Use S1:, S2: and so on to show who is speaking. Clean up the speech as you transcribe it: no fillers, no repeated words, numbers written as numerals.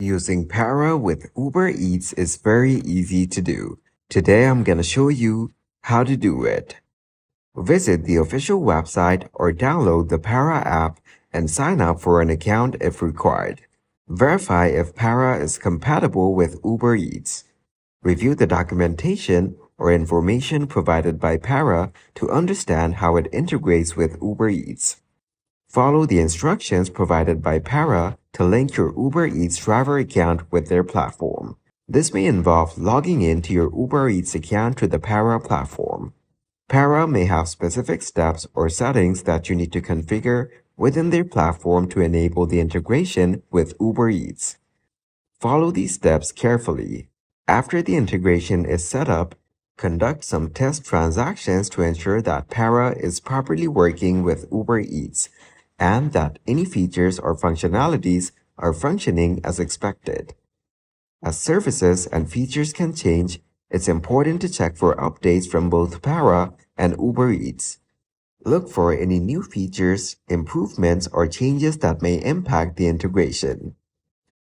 S1: Using Para with Uber Eats is very easy to do. Today I'm gonna show you how to do it. Visit the official website or download the Para app and sign up for an account if required. Verify if Para is compatible with Uber Eats. Review the documentation or information provided by Para to understand how it integrates with Uber Eats. Follow the instructions provided by Para to link your Uber Eats driver account with their platform. This may involve logging into your Uber Eats account to the Para platform. Para may have specific steps or settings that you need to configure within their platform to enable the integration with Uber Eats. Follow these steps carefully. After the integration is set up, conduct some test transactions to ensure that Para is properly working with Uber Eats and that any features or functionalities are functioning as expected. As services and features can change, it's important to check for updates from both Para and Uber Eats. Look for any new features, improvements, or changes that may impact the integration.